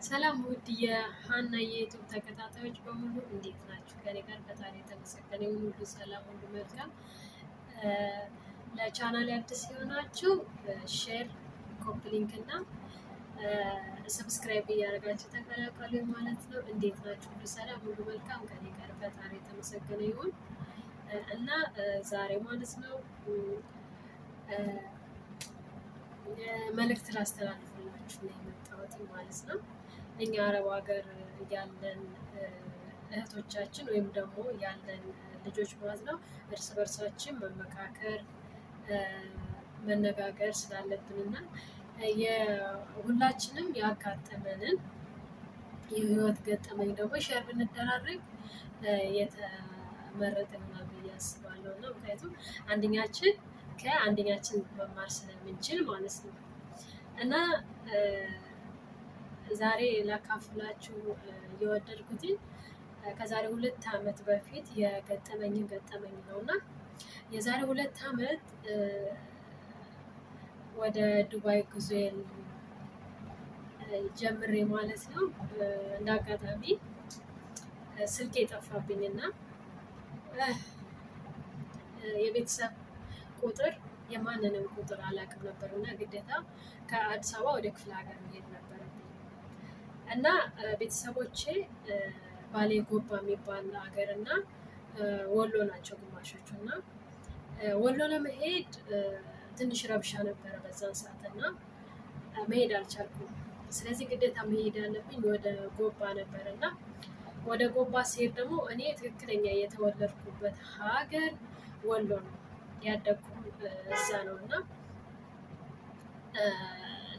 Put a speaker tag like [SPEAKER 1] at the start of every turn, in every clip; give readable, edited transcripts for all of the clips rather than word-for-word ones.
[SPEAKER 1] ሰላም ውድ የሀና የዩቱብ ተከታታዮች በሙሉ እንዴት ናችሁ? ከኔ ጋር ፈጣሪ የተመሰገነ ይሁን፣ ሁሉ ሰላም፣ ሁሉ መልካም። ለቻናል አዲስ የሆናችሁ ሼር፣ ኮፒ ሊንክ እና ሰብስክራይብ እያደረጋችሁ ተቀላቀሉ ማለት ነው። እንዴት ናችሁ? ሁሉ ሰላም፣ ሁሉ መልካም። ከኔ ጋር ፈጣሪ የተመሰገነ ይሁን እና ዛሬ ማለት ነው መልእክት ላስተላልፍላችሁ ነው የመጣሁት ማለት ነው። እኛ አረብ ሀገር ያለን እህቶቻችን ወይም ደግሞ ያለን ልጆች ማለት ነው እርስ በርሳችን መመካከር መነጋገር ስላለብንና የሁላችንም ያጋጠመንን የህይወት ገጠመኝ ደግሞ ሼር ብንደራረግ የተመረጠ ይሆናል ብዬ አስባለሁ እና ምክንያቱም አንደኛችን ከአንደኛችን መማር ስለምንችል ማለት ነው እና ዛሬ ላካፍላችሁ የወደድኩት ከዛሬ 2 ዓመት በፊት የገጠመኝን ገጠመኝ ነው እና የዛሬ 2 ዓመት ወደ ዱባይ ጉዞዬን ጀምሬ ማለት ነው እንደ አጋጣሚ ስልኬ ጠፋብኝና የቤተሰብ ቁጥር የማንንም ቁጥር አላውቅም ነበር እና ግዴታ ከአዲስ አበባ ወደ ክፍለ ሀገር መሄድ ነበረብኝ እና ቤተሰቦቼ ባሌ ጎባ የሚባል ሀገር እና ወሎ ናቸው ግማሾቹ እና ወሎ ለመሄድ ትንሽ ረብሻ ነበረ በዛን ሰዓት እና መሄድ አልቻልኩም። ስለዚህ ግዴታ መሄድ ያለብኝ ወደ ጎባ ነበር እና ወደ ጎባ ሲሄድ ደግሞ እኔ ትክክለኛ የተወለድኩበት ሀገር ወሎ ነው፣ ያደግኩም እዛ ነው እና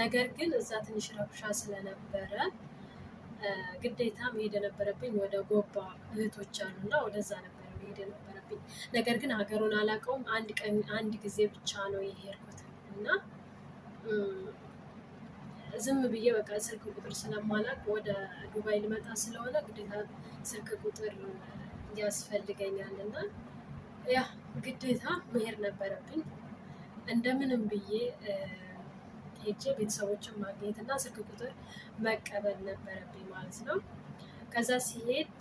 [SPEAKER 1] ነገር ግን እዛ ትንሽ ረብሻ ስለነበረ ግዴታ መሄድ የነበረብኝ ወደ ጎባ እህቶች አሉና ወደዛ ነበር መሄድ የነበረብኝ። ነገር ግን ሀገሩን አላውቀውም። አንድ ጊዜ ብቻ ነው የሄድኩት እና ዝም ብዬ በቃ ስልክ ቁጥር ስለማላውቅ ወደ ዱባይ ልመጣ ስለሆነ ግዴታ ስልክ ቁጥር ያስፈልገኛል እና ያ ግዴታ መሄድ ነበረብኝ። እንደምንም ብዬ ሄጄ ቤተሰቦችን ማግኘት እና ስልክ ቁጥር መቀበል ነበረብኝ ማለት ነው። ከዛ ሲሄድ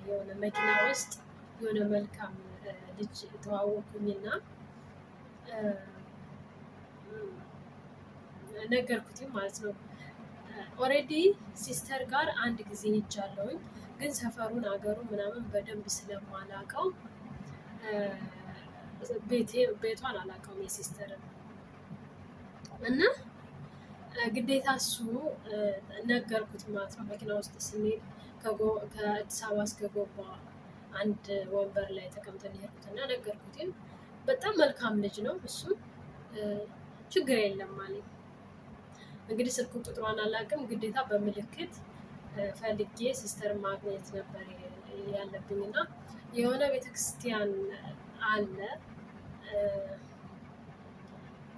[SPEAKER 1] የሆነ መኪና ውስጥ የሆነ መልካም ልጅ ተዋወቅኩኝና ነገርኩትም ማለት ነው። ኦልሬዲ ሲስተር ጋር አንድ ጊዜ ሄጃለሁኝ፣ ግን ሰፈሩን አገሩን ምናምን በደንብ ስለማላውቀው ቤቷን አላውቀውም የሲስተርን እና ግዴታ እሱ ነገርኩት ማለት ነው። መኪና ውስጥ ስንሄድ ከአዲስ አበባ እስከ ጎባ አንድ ወንበር ላይ ተቀምጠን ሄድኩት እና ነገርኩትም። በጣም መልካም ልጅ ነው እሱ፣ ችግር የለም አለኝ። እንግዲህ ስልክ ቁጥሯን አላውቅም፣ ግዴታ በምልክት ፈልጌ ሲስተር ማግኘት ነበር ያለብኝ እና የሆነ ቤተክርስቲያን አለ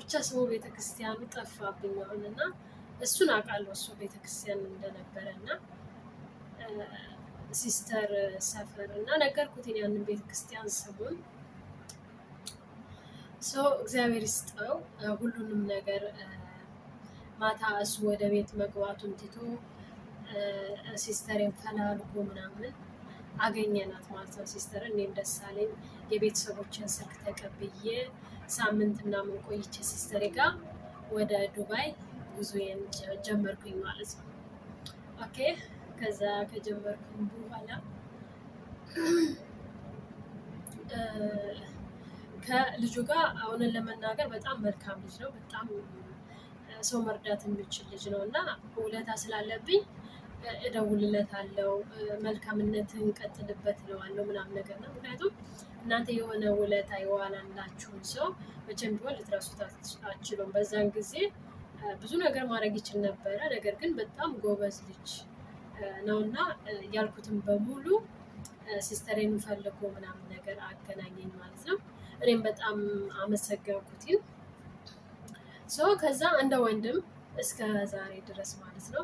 [SPEAKER 1] ብቻ ስሙ ቤተክርስቲያኑ ጠፋብኝ አሁን እና እሱን አውቃለሁ እሱ ቤተክርስቲያን እንደነበረ እና ሲስተር ሰፈር እና ነገርኩት ያንን ቤተክርስቲያን ስሙን። ሰው እግዚአብሔር ይስጠው ሁሉንም ነገር ማታ እሱ ወደ ቤት መግባቱን ትቶ ሲስተሬን ፈላልጎ ምናምን አገኘናት ማለት ነው። ሲስተር እኔም ደስ አለኝ። የቤተሰቦችን ስልክ ተቀብዬ ሳምንት ምናምን ቆይቼ ሲስተሬ ጋር ወደ ዱባይ ጉዞዬን ጀመርኩኝ ማለት ነው። ኦኬ ከዛ ከጀመርኩኝ በኋላ ከልጁ ጋር አሁንን ለመናገር በጣም መልካም ልጅ ነው። በጣም ሰው መርዳት የሚችል ልጅ ነው እና ውለታ ስላለብኝ እደውልለታለሁ፣ መልካምነትን ቀጥልበት እለዋለሁ ምናምን ነገር ነው። ምክንያቱም እናንተ የሆነ ውለታ የዋላላችሁን ሰው መቼም ቢሆን ልትረሱት አትችሉም። በዛን ጊዜ ብዙ ነገር ማድረግ ይችል ነበረ። ነገር ግን በጣም ጎበዝ ልጅ ነው እና ያልኩትን በሙሉ ሲስተሬን ፈልጎ ምናምን ነገር አገናኘኝ ማለት ነው። እኔም በጣም አመሰገንኩት። ከዛ እንደ ወንድም እስከ ዛሬ ድረስ ማለት ነው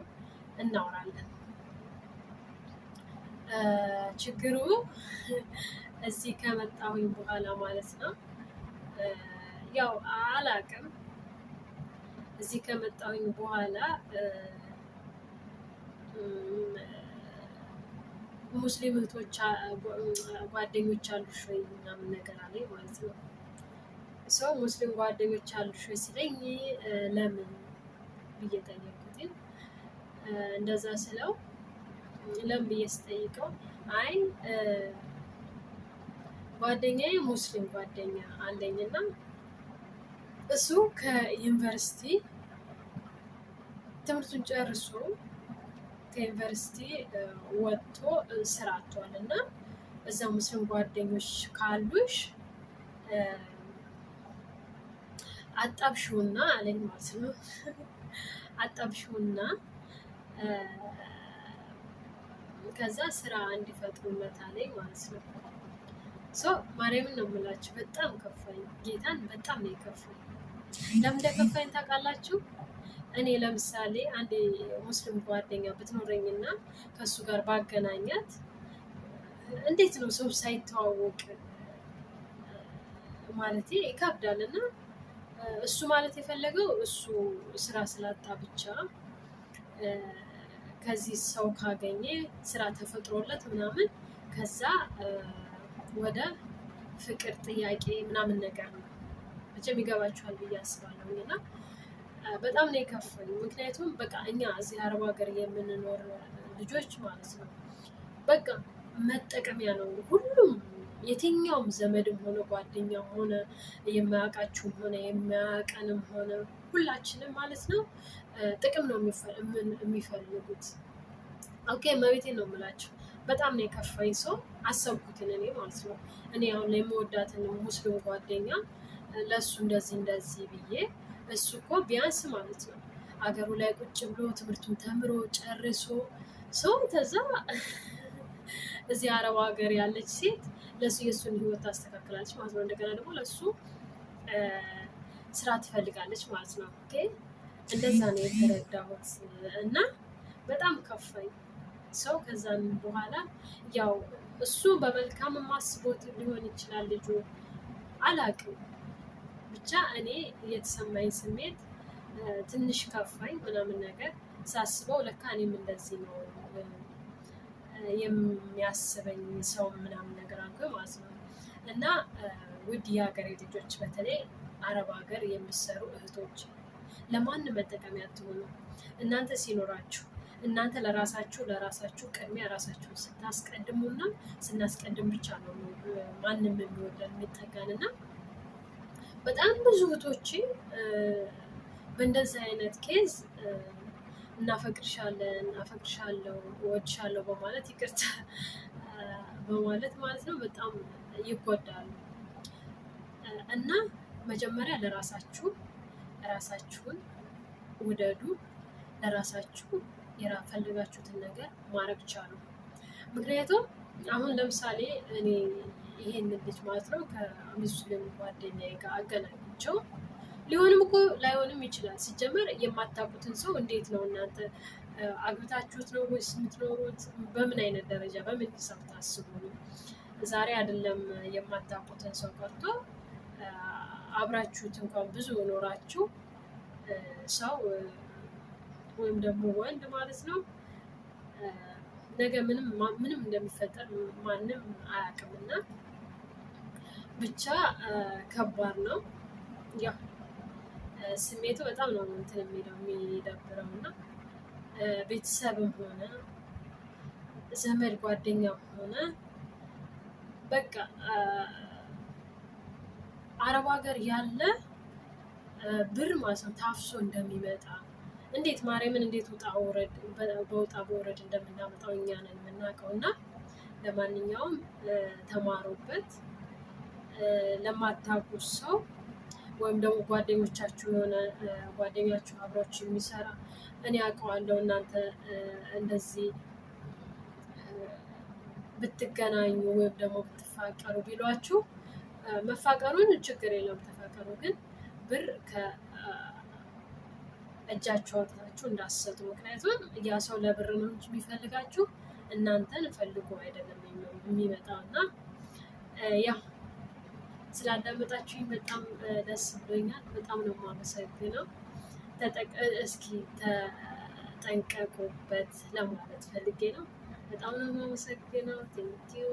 [SPEAKER 1] እናወራለን። ችግሩ እዚህ ከመጣሁኝ በኋላ ማለት ነው ያው አላቅም እዚህ ከመጣሁኝ በኋላ ሙስሊም እህቶች ጓደኞች አሉሽ ወይ ምናምን ነገር አለኝ ማለት ነው። ሰው ሙስሊም ጓደኞች አሉሽ ወይ ሲለኝ ለምን ብዬ ጠየቅኩት። እንደዛ ስለው ለምን ብዬ ስጠይቀው አይ ጓደኛዬ ሙስሊም ጓደኛ አለኝና እሱ ከዩኒቨርሲቲ ትምህርቱን ጨርሶ ከዩኒቨርሲቲ ወጥቶ ስራ አጥቷል እና እዛ ሙስሊም ጓደኞች ካሉሽ አጣብሽውና አለኝ ማለት ነው። አጣብሽውና ከዛ ስራ እንዲፈጥሩለት አለኝ ማለት ነው። ማርያምን ነው የምላችሁ፣ በጣም ከፋኝ። ጌታን በጣም ነው የከፋኝ። ለምን እንደከፋኝ ታውቃላችሁ? እኔ ለምሳሌ አንድ ሙስሊም ጓደኛ ብትኖረኝና ከእሱ ጋር ባገናኛት እንዴት ነው ሰው ሳይተዋወቅ ማለት ይከብዳል። እና እሱ ማለት የፈለገው እሱ ስራ ስላጣ ብቻ ከዚህ ሰው ካገኘ ስራ ተፈጥሮለት ምናምን ከዛ ወደ ፍቅር ጥያቄ ምናምን ነገር ነው። መቼም ይገባችኋል ብዬ አስባለሁ። እና በጣም ነው የከፋኝ። ምክንያቱም በቃ እኛ እዚህ አረብ ሀገር የምንኖር ልጆች ማለት ነው በቃ መጠቀሚያ ነው ሁሉም። የትኛውም ዘመድም ሆነ ጓደኛም ሆነ የማያውቃችሁም ሆነ የሚያውቀንም ሆነ ሁላችንም ማለት ነው ጥቅም ነው የሚፈልጉት። ኦኬ መቤቴን ነው የምላቸው። በጣም ነው የከፋኝ። ሰው አሰብኩትን እኔ ማለት ነው እኔ አሁን ላይ የምወዳትን ሙስሊም ጓደኛ ለእሱ እንደዚህ ብዬ እሱ እኮ ቢያንስ ማለት ነው አገሩ ላይ ቁጭ ብሎ ትምህርቱን ተምሮ ጨርሶ ሰው ተዛ እዚህ አረብ ሀገር ያለች ሴት ለሱ የእሱን ህይወት ታስተካክላለች ማለት ነው። እንደገና ደግሞ ለሱ ስራ ትፈልጋለች ማለት ነው። ኦኬ እንደዛ ነው የተረዳሁት እና በጣም ከፋኝ። ሰው ከዛም በኋላ ያው እሱ በመልካም ማስቦት ሊሆን ይችላል ልጁ አላውቅም። ብቻ እኔ የተሰማኝ ስሜት ትንሽ ከፋኝ ምናምን ነገር ሳስበው ለካ እኔም እንደዚህ ነው የሚያስበኝ ሰው ምናምን ነገር አልኩ ማለት ነው። እና ውድ የሀገሬ ልጆች በተለይ አረብ ሀገር የምትሰሩ እህቶች ለማንም መጠቀሚያ አትሆኑ። እናንተ ሲኖራችሁ እናንተ ለራሳችሁ ቅድሚያ ራሳችሁን ስታስቀድሙና ስናስቀድም ብቻ ነው ማንም የሚወደን የሚጠጋን። እና በጣም ብዙ እህቶቼ በእንደዚህ አይነት ኬዝ እናፈቅርሻለን፣ አፈቅርሻለሁ፣ እወድሻለሁ በማለት ይቅርታ በማለት ማለት ነው በጣም ይጎዳሉ። እና መጀመሪያ ራሳችሁን ውደዱ። ለራሳችሁ ፈልጋችሁትን ነገር ማድረግ ቻሉ። ምክንያቱም አሁን ለምሳሌ እኔ ይሄንን ልጅ ማለት ነው ከሙስሊም ጓደኛዬ ጋር አገናኝቸው ሊሆንም እኮ ላይሆንም ይችላል። ሲጀመር የማታውቁትን ሰው እንዴት ነው እናንተ አግብታችሁት ነው ወይስ የምትኖሩት? በምን አይነት ደረጃ በምን ሂሳብ ታስቡ ነው? ዛሬ አይደለም የማታውቁትን ሰው ቀርቶ አብራችሁት እንኳን ብዙ ኖራችሁ ሰው ወይም ደግሞ ወንድ ማለት ነው ነገ ምንም እንደሚፈጠር ማንም አያውቅምና ብቻ ከባድ ነው። ያው ስሜቱ በጣም ነው እንትን የሚደብረው። እና ቤተሰብም ሆነ ዘመድ ጓደኛም ሆነ በቃ አረብ ሀገር ያለ ብር ማለት ነው ታፍሶ እንደሚመጣ እንዴት ማርያምን እንዴት በውጣ በውረድ እንደምናመጣው እኛ ነን የምናውቀው። እና ለማንኛውም ተማሩበት። ለማታውቁት ሰው ወይም ደግሞ ጓደኞቻችሁ የሆነ ጓደኛችሁ አብራችሁ የሚሰራ እኔ አውቀዋለሁ እናንተ እንደዚህ ብትገናኙ ወይም ደግሞ ብትፋቀሩ ቢሏችሁ መፋቀሩን ችግር የለውም ተፋቀሩ፣ ግን ብር እጃችሁ አውጥታችሁ እንዳትሰጡ። ምክንያቱም ያ ሰው ለብር ነው እንጂ የሚፈልጋችሁ እናንተን ፈልጎ አይደለም የሚመጣው። እና ያው ስላዳመጣችሁኝ በጣም ደስ ብሎኛል። በጣም ነው የማመሰግነው። እስኪ ተጠንቀቁበት ለማለት ፈልጌ ነው። በጣም ነው የማመሰግነው። ቴንኪው